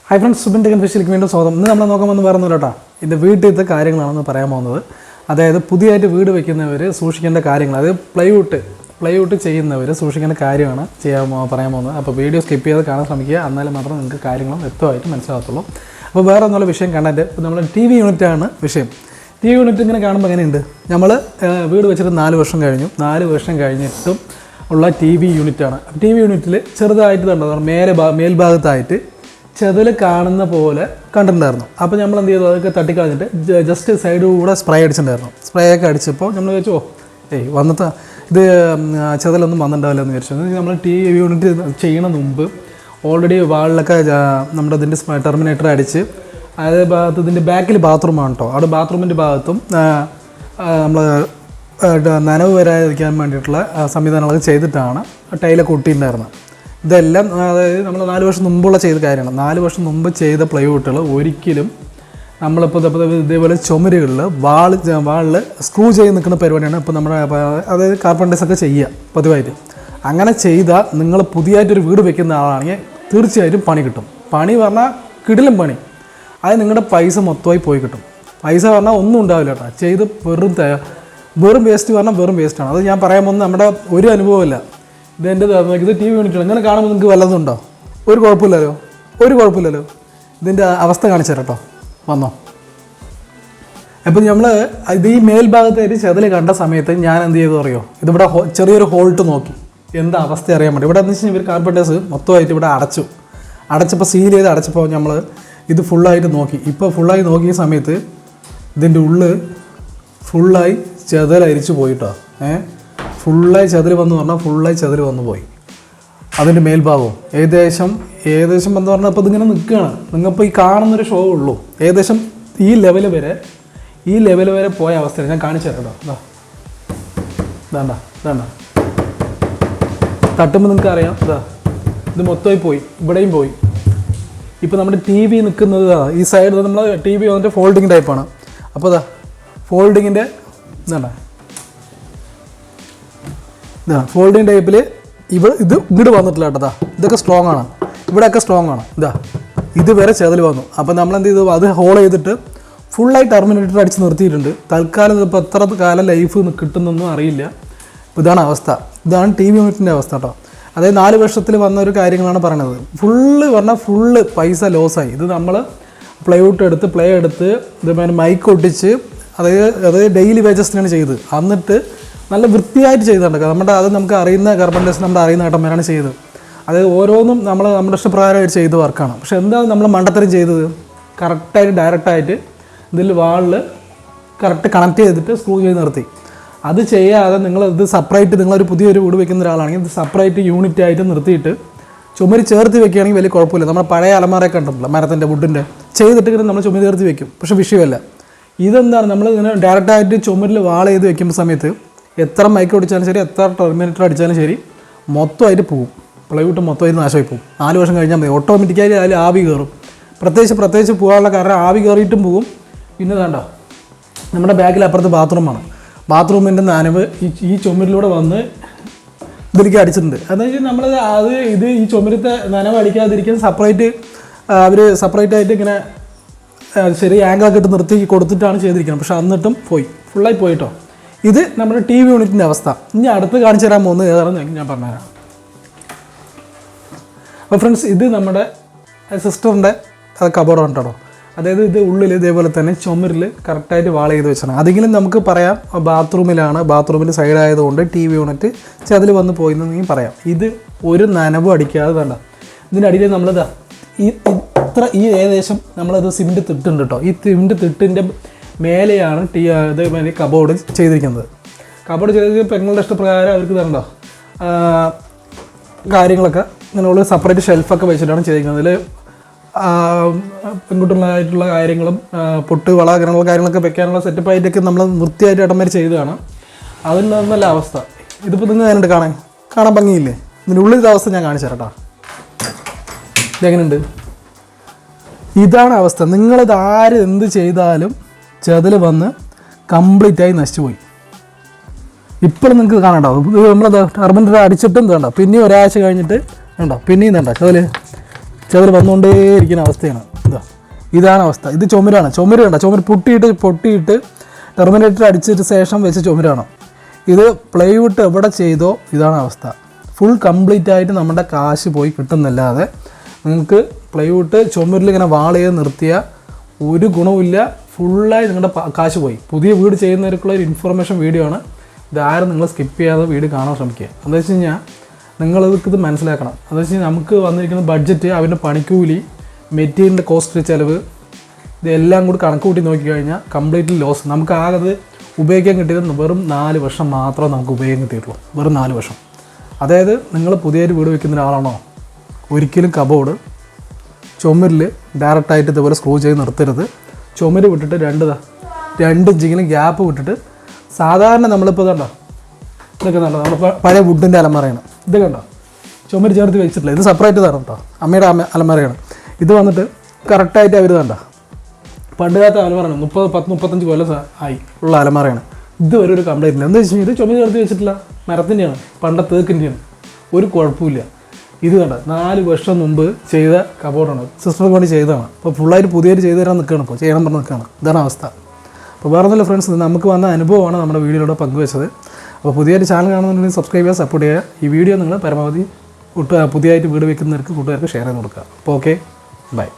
Hi friends, Subin tech ഫിഷിലേക്ക് വീണ്ടും സ്വാഗതം. ഇന്ന് നമ്മൾ നോക്കാമെന്ന് പറയുന്നില്ല കേട്ടോ. ഇതിൻ്റെ വീട്ടിലത്തെ കാര്യങ്ങളാണെന്ന് പറയാൻ പോകുന്നത്. അതായത് പുതിയതായിട്ട് വീട് വയ്ക്കുന്നവർ സൂക്ഷിക്കേണ്ട കാര്യങ്ങൾ, അതായത് പ്ലൈവുഡ് ചെയ്യുന്നവർ സൂക്ഷിക്കേണ്ട കാര്യമാണ് പറയാൻ പോകുന്നത്. അപ്പോൾ വീഡിയോ സ്കിപ്പ് ചെയ്ത് കാണാൻ ശ്രമിക്കുക, എന്നാലും മാത്രമേ നിങ്ങൾക്ക് കാര്യങ്ങളും വ്യക്തമായിട്ട് മനസ്സിലാകത്തുള്ളൂ. അപ്പോൾ വേറെ ഒന്നുള്ള വിഷയം കണ്ടന്റ്, ഇപ്പോൾ നമ്മൾ TV യൂണിറ്റാണ് വിഷയം. TV യൂണിറ്റ് ഇങ്ങനെ കാണുമ്പോൾ എങ്ങനെയുണ്ട്? നമ്മൾ വീട് വെച്ചിട്ട് 4 വർഷം കഴിഞ്ഞു. 4 വർഷം കഴിഞ്ഞിട്ടും ഉള്ള TV യൂണിറ്റാണ്. TV യൂണിറ്റിൽ ചെറുതായിട്ട് കണ്ടത് മേൽഭാഗത്തായിട്ട് ചെതൽ കാണുന്ന പോലെ കണ്ടിട്ടുണ്ടായിരുന്നു. അപ്പോൾ നമ്മൾ എന്ത് ചെയ്തു, അതൊക്കെ തട്ടിക്കളഞ്ഞിട്ട് ജസ്റ്റ് സൈഡ് കൂടെ സ്പ്രേ അടിച്ചിട്ടുണ്ടായിരുന്നു. സ്പ്രേ ഒക്കെ അടിച്ചപ്പോൾ നമ്മൾ വിചാരിച്ചു, വന്നിട്ട് ഇത് ചെതലൊന്നും വന്നിട്ടുണ്ടാവില്ല എന്ന് വിചാരിച്ചു. നമ്മൾ TV യൂണിറ്റ് ചെയ്യണ മുമ്പ് ഓൾറെഡി വാളിലൊക്കെ നമ്മുടെ ഇതിൻ്റെ ടെർമിനേറ്റർ അടിച്ച്, അതായത് ഭാഗത്ത് ഇതിൻ്റെ ബാക്കിൽ ബാത്റൂമാണ് കേട്ടോ. അവിടെ ബാത്റൂമിൻ്റെ ഭാഗത്തും നമ്മൾ നനവ് വരാതിരിക്കാൻ വേണ്ടിയിട്ടുള്ള സംവിധാനങ്ങളൊക്കെ ചെയ്തിട്ടാണ് ടൈലൊക്കെ ഒട്ടിയിട്ടുണ്ടായിരുന്നത്. ഇതെല്ലാം അതായത് നമ്മൾ 4 വർഷം മുമ്പുള്ള ചെയ്ത കാര്യമാണ്. 4 വർഷം മുമ്പ് ചെയ്ത പ്ലൈവുഡുകൾ ഒരിക്കലും നമ്മളിപ്പോൾ ഇതേപോലെ ചുമരുകളിൽ വാളിൽ സ്ക്രൂ ചെയ്ത് നിൽക്കുന്ന പരിപാടിയാണ് ഇപ്പോൾ നമ്മുടെ, അതായത് കാർപ്പൻറ്റേഴ്സൊക്കെ ചെയ്യുക പതിവായിട്ട്. അങ്ങനെ ചെയ്താൽ നിങ്ങൾ പുതിയതായിട്ടൊരു വീട് വെക്കുന്ന ആളാണെങ്കിൽ തീർച്ചയായിട്ടും പണി കിട്ടും. പണി പറഞ്ഞാൽ കിടിലം പണി. അത് നിങ്ങളുടെ പൈസ മൊത്തമായി പോയി കിട്ടും. പൈസ പറഞ്ഞാൽ ഒന്നും ഉണ്ടാവില്ല കേട്ടോ. ചെയ്ത് വെറും വേസ്റ്റ് പറഞ്ഞാൽ വെറും വേസ്റ്റാണ്. അത് ഞാൻ പറയാൻ പോകുന്നത് നമ്മുടെ ഒരു അനുഭവമില്ല. ഇത് TV യൂണിറ്റാണ്. ഇങ്ങനെ കാണുമ്പോൾ നിങ്ങൾക്ക് വല്ലതുണ്ടോ? ഒരു കുഴപ്പമില്ലല്ലോ. ഇതിൻ്റെ അവസ്ഥ കാണിച്ചു തരാം കേട്ടോ. വന്നോ. അപ്പം നമ്മൾ ഇത് ഈ മേൽഭാഗത്തായിട്ട് ചെതൽ കണ്ട സമയത്ത് ഞാൻ എന്ത് ചെയ്തു അറിയോ, ഇതിവിടെ ചെറിയൊരു ഹോൾട്ട് നോക്കി എന്താ അവസ്ഥ അറിയാൻ വേണ്ടി. ഇവിടെ എന്ന് വെച്ച് കഴിഞ്ഞാൽ ഇവർ കാർപ്പൻറ്റേഴ്സ് മൊത്തമായിട്ട് ഇവിടെ അടച്ചപ്പോൾ സീൽ ചെയ്ത് അടച്ചപ്പോൾ നമ്മൾ ഇത് ഫുള്ളായിട്ട് നോക്കി. ഇപ്പോൾ ഫുള്ളായി നോക്കിയ സമയത്ത് ഇതിൻ്റെ ഉള്ളിൽ ഫുള്ളായി ചെതൽ അരിച്ചു പോയിട്ടോ. ഫുള്ളായി ചെതൽ വന്നു പറഞ്ഞാൽ ഫുള്ളായി ചെതൽ വന്നു പോയി. അതിൻ്റെ മേൽഭാഗവും ഏകദേശം എന്ന് പറഞ്ഞാൽ ഇപ്പോൾ ഇതിങ്ങനെ നിൽക്കുകയാണ്. നിങ്ങളിപ്പോൾ ഈ കാണുന്നൊരു ഷോ ഉള്ളൂ. ഏകദേശം ഈ ലെവൽ വരെ പോയ അവസ്ഥയാണ്. ഞാൻ കാണിച്ചു തരാം കേട്ടോ. ഇതാണ്ട തട്ടുമ്പോൾ നിങ്ങൾക്ക് അറിയാം. ഇത് മൊത്തമായി പോയി, ഇവിടെയും പോയി. ഇപ്പോൾ നമ്മുടെ TV നിൽക്കുന്നത് ഈ സൈഡ്, നമ്മൾ TV വന്നിട്ട് ഫോൾഡിങ് ടൈപ്പാണ്. അപ്പോൾ ഫോൾഡിങ്ങിൻ്റെ ഫോൾഡിങ് ടൈപ്പിൽ ഇത് ഇങ്ങോട്ട് വന്നിട്ടില്ല കേട്ടോ. ഇതൊക്കെ സ്ട്രോങ് ആണ്, ഇവിടെയൊക്കെ സ്ട്രോങ് ആണ്. ഇതുവരെ ചെതൽ വന്നു. അപ്പോൾ നമ്മൾ എന്ത് ചെയ്തു, അത് ഹോൾ ചെയ്തിട്ട് ഫുള്ളായി ടെർമിനേറ്റർ അടിച്ച് നിർത്തിയിട്ടുണ്ട്. തൽക്കാലം ഇപ്പോൾ എത്ര കാലം ലൈഫ് കിട്ടുന്നൊന്നും അറിയില്ല. ഇതാണ് അവസ്ഥ. ഇതാണ് TV യൂണിറ്റിൻ്റെ അവസ്ഥ കേട്ടോ. അതായത് 4 വർഷത്തിൽ വന്ന ഒരു കാര്യങ്ങളാണ് പറയണത്. ഫുള്ള് പൈസ ലോസായി. ഇത് നമ്മൾ പ്ലേ എടുത്ത് ഇതേപോലെ മൈക്ക് ഒട്ടിച്ച്, അതായത് ഡെയിലി വേജസിനാണ് ചെയ്ത്. എന്നിട്ട് നല്ല വൃത്തിയായിട്ട് ചെയ്തിട്ടുണ്ട്. അത് നമുക്ക് അറിയുന്ന കാർപ്പൻറ്റേഴ്സ്, നമ്മുടെ അറിയുന്ന ഏട്ടന്മാരാണ് ചെയ്തത്. അതായത് ഓരോന്നും നമ്മുടെ ഇഷ്ടപ്രകാരമായിട്ട് ചെയ്ത വർക്കാണ്. പക്ഷേ എന്താണ് നമ്മൾ മണ്ടത്തരം ചെയ്തത്, കറക്റ്റായിട്ട് ഡയറക്റ്റായിട്ട് ഇതിൽ വാളിൽ കറക്റ്റ് കണക്ട് ചെയ്തിട്ട് സ്ക്രൂ ചെയ്ത് നിർത്തി. അത് ചെയ്യാതെ നിങ്ങളിത് സെപ്പറേറ്റ്, നിങ്ങളൊരു പുതിയൊരു വീട് വെക്കുന്ന ഒരാളാണെങ്കിൽ ഇത് സെപ്പറേറ്റ് യൂണിറ്റായിട്ട് നിർത്തിയിട്ട് ചുമര് ചേർത്ത് വെക്കുകയാണെങ്കിൽ വലിയ കുഴപ്പമില്ല. നമ്മുടെ പഴയ അലമാരയൊക്കെ ഉണ്ടല്ലോ, മരത്തിൻ്റെ വുഡിൻ്റെ ചെയ്തിട്ട് ഇങ്ങനെ നമ്മൾ ചുമര് ചേർത്ത് വെക്കും. പക്ഷേ വിഷയമല്ല. ഇതെന്താണ്, നമ്മൾ ഇങ്ങനെ ഡയറക്റ്റായിട്ട് ചുമരിൽ വാൾ ചെയ്ത് വെക്കുന്ന സമയത്ത് എത്ര മൈക്ക് അടിച്ചാലും ശരി, എത്ര ടെർമിനേറ്റർ അടിച്ചാലും ശരി, മൊത്തമായിട്ട് പോകും. പ്ലൈവുഡ് മൊത്തമായിട്ട് നാശമായി പോകും. 4 വർഷം കഴിഞ്ഞാൽ മതി. ഓട്ടോമാറ്റിക്കായി അതിൽ ആവി കയറും. പ്രത്യേകിച്ച് പോകാനുള്ള കാരണം ആവി കയറിയിട്ടും പോകും. പിന്നെ വേണ്ട, നമ്മുടെ ബാക്കിൽ അപ്പുറത്ത് ബാത്റൂമിൻ്റെ നനവ് ഈ ചുമരിലൂടെ വന്ന് ഇതിലേക്ക് അടിച്ചിട്ടുണ്ട്. അതെന്ന് വെച്ചാൽ നമ്മൾ ഈ ചുമരത്തെ നനവ് അടിക്കാതിരിക്കാൻ സെപ്പറേറ്റായിട്ട് ഇങ്ങനെ ശരി ആംഗിളൊക്കെ ഇട്ട് നിർത്തി കൊടുത്തിട്ടാണ് ചെയ്തിരിക്കുന്നത്. പക്ഷെ എന്നിട്ടും ഫുള്ളായി പോയിട്ടോ. ഇത് നമ്മുടെ TV യൂണിറ്റിൻ്റെ അവസ്ഥ. ഇനി അടുത്ത് കാണിച്ചു തരാൻ പോകുന്നത് ഏതാണെന്ന് ഞാൻ പറഞ്ഞുതരാം. അപ്പോൾ ഫ്രണ്ട്സ്, ഇത് നമ്മുടെ സിസ്റ്ററിൻ്റെ കബോർഡാണ് കേട്ടോ. അതായത് ഇത് ഉള്ളിൽ ഇതേപോലെ തന്നെ ചുമരിൽ കറക്റ്റായിട്ട് വാൾ ചെയ്ത് വെച്ചാണ്. അതെങ്കിലും നമുക്ക് പറയാം ബാത്റൂമിൽ സൈഡായതുകൊണ്ട് TV യൂണിറ്റ് ചെതൽ വന്ന് പോയിന്നെങ്കിൽ പറയാം. ഇത് ഒരു നനവും അടിക്കാതെ വേണ്ട. ഇതിൻ്റെ അടിയിൽ നമ്മളിതാ ഈ ഏകദേശം നമ്മളത് സിമെൻറ്റ് തിട്ടുണ്ട് കേട്ടോ. ഈ സിമെൻറ്റ് തിട്ടിൻ്റെ മേലെയാണ് ഇതേമാതിരി കബോർഡ് ചെയ്തിരിക്കുന്നത്. കബോർഡ് ചെയ്തിരിക്കുന്നത് പെങ്ങളുടെ ഇഷ്ടപ്രകാരം അവർക്ക് തരണ്ടോ കാര്യങ്ങളൊക്കെ ഇങ്ങനെയുള്ള സെപ്പറേറ്റ് ഷെൽഫൊക്കെ വെച്ചിട്ടാണ് ചെയ്തിരിക്കുന്നത്. അതിൽ പെൺകുട്ടികളായിട്ടുള്ള കാര്യങ്ങളും പൊട്ട് വള അങ്ങനെയുള്ള കാര്യങ്ങളൊക്കെ വെക്കാനുള്ള സെറ്റപ്പായിട്ടൊക്കെ നമ്മൾ വൃത്തിയായിട്ട് ഏട്ടന്മാർ ചെയ്തതാണ്. അതിൽ നിന്നല്ല അവസ്ഥ. ഇതിപ്പോൾ നിങ്ങൾ അതിനുണ്ട് കാണാൻ ഭംഗിയില്ലേ? ഇതിൻ്റെ ഉള്ളിലത്തെ അവസ്ഥ ഞാൻ കാണിച്ചു തരാം കേട്ടോ. ഇതെങ്ങനെയുണ്ട്? ഇതാണ് അവസ്ഥ. നിങ്ങളിത് എന്ത് ചെയ്താലും ചെതൽ വന്ന് കംപ്ലീറ്റായി നശിച്ചു പോയി. ഇപ്പോഴും നിങ്ങൾക്ക് കാണാണ്ടോ, ഇത് നമ്മളത് ടെർമിനേറ്റർ അടിച്ചിട്ടും വേണ്ട. പിന്നെയും ഒരാഴ്ച കഴിഞ്ഞിട്ട് വേണ്ട, പിന്നെയും വേണ്ട ചെതൽ ചെതൽ വന്നുകൊണ്ടേയിരിക്കുന്ന അവസ്ഥയാണ്. ഇതാണ് അവസ്ഥ. ഇത് ചുമരാണ്. ചുമര് കണ്ട, ചുമര് പൊട്ടിയിട്ട് ടെർമിനേറ്റർ അടിച്ചിട്ട് ശേഷം വെച്ച ചുമരാണ് ഇത്. പ്ലൈവുഡ് എവിടെ ചെയ്തോ ഇതാണ് അവസ്ഥ. ഫുൾ കംപ്ലീറ്റ് ആയിട്ട് നമ്മുടെ കാശ് പോയി കിട്ടുന്നല്ലാതെ നിങ്ങൾക്ക് പ്ലൈവുഡ് ചുമരിൽ ഇങ്ങനെ വാൾ ചെയ്ത് നിർത്തിയ ഒരു ഗുണവുമില്ല. ഫുള്ളായി നിങ്ങളുടെ കാശ് പോയി. പുതിയ വീട് ചെയ്യുന്നവർക്കുള്ള ഒരു ഇൻഫർമേഷൻ വീഡിയോ ആണ് ഇതാരും നിങ്ങൾ സ്കിപ്പ് ചെയ്യാതെ വീട് കാണാൻ ശ്രമിക്കുക. എന്താ വെച്ച് കഴിഞ്ഞാൽ നിങ്ങളിത് മനസ്സിലാക്കണം. എന്താ വെച്ച് കഴിഞ്ഞാൽ നമുക്ക് വന്നിരിക്കുന്ന ബഡ്ജറ്റ്, അവൻ്റെ പണിക്കൂലി, മെറ്റീരിയലിൻ്റെ കോസ്റ്റ്, ചിലവ്, ഇതെല്ലാം കൂടി കണക്ക് കൂട്ടി നോക്കിക്കഴിഞ്ഞാൽ കംപ്ലീറ്റ്ലി ലോസ്. നമുക്ക് ആകെ അത് ഉപയോഗിക്കാൻ കിട്ടിയത് വെറും 4 വർഷം മാത്രമേ നമുക്ക് ഉപയോഗിക്കാൻ കിട്ടിയിട്ടുള്ളൂ. വെറും 4 വർഷം. അതായത് നിങ്ങൾ പുതിയൊരു വീട് വയ്ക്കുന്ന ഒരാളാണോ, ഒരിക്കലും കബോർഡ് ചുമരിൽ ഡയറക്റ്റായിട്ട് ഇതുപോലെ സ്ക്രൂ ചെയ്ത് നിർത്തരുത്. ചുമര് വിട്ടിട്ട് 2 ഇഞ്ചെങ്കിലും ഗ്യാപ്പ് വിട്ടിട്ട്, സാധാരണ നമ്മളിപ്പോൾ കണ്ടോ ഇതൊക്കെ കണ്ടോ, നമ്മൾ പഴയ വുഡിൻ്റെ അലമാരയാണ് ഇത് കണ്ടോ, ചുമര് ചേർത്ത് വെച്ചിട്ടില്ല. ഇത് സെപ്പറേറ്റ് തരണം കേട്ടോ, അമ്മയുടെ അലമാരയാണ് ഇത്. വന്നിട്ട് കറക്റ്റായിട്ട് അവർ കണ്ട പണ്ട് കാലത്തെ അലമാരയാണ്. 35 കൊല്ലം ആയി ഉള്ള അലമാരയാണ്. ഇതുവരെ ഒരു കംപ്ലൈൻറ്റ് ഇല്ല. എന്താ വെച്ച് കഴിഞ്ഞാൽ ഇത് ചുമര് ചേർത്ത് വെച്ചിട്ടില്ല, മരത്തിൻ്റെയാണ്, പണ്ടത്തെ തേക്കിൻ്റെയാണ്, ഒരു കുഴപ്പമില്ല. ഇത് കണ്ട 4 വർഷം മുമ്പ് ചെയ്ത കബോർഡാണ്, സിസ്റ്റർക്ക് വേണ്ടി ചെയ്തതാണ്. അപ്പോൾ ഫുള്ളായിട്ട് പുതിയൊരു ചെയ്തു തരാൻ നിൽക്കുകയാണ്, ഇപ്പോൾ ചെയ്യണം പറഞ്ഞ് നിൽക്കുകയാണ്. ഇതാണ് അവസ്ഥ. അപ്പോൾ വേറെ ഒന്നുമില്ല ഫ്രണ്ട്സ്, നമുക്ക് വന്ന അനുഭവമാണ് നമ്മുടെ വീഡിയോയിലൂടെ പങ്കുവെച്ചത്. അപ്പോൾ പുതിയൊരു ചാനൽ കാണുന്നുണ്ടെങ്കിൽ സബ്സ്ക്രൈബ് ചെയ്യുക, സപ്പോർട്ട് ചെയ്യുക. ഈ വീഡിയോ നിങ്ങൾ പരമാവധി പുതിയതായിട്ട് വീട് വയ്ക്കുന്നവർക്ക് കൂട്ടുകാർക്ക് ഷെയർ ചെയ്ത് കൊടുക്കുക. അപ്പോൾ ഓക്കെ, ബൈ.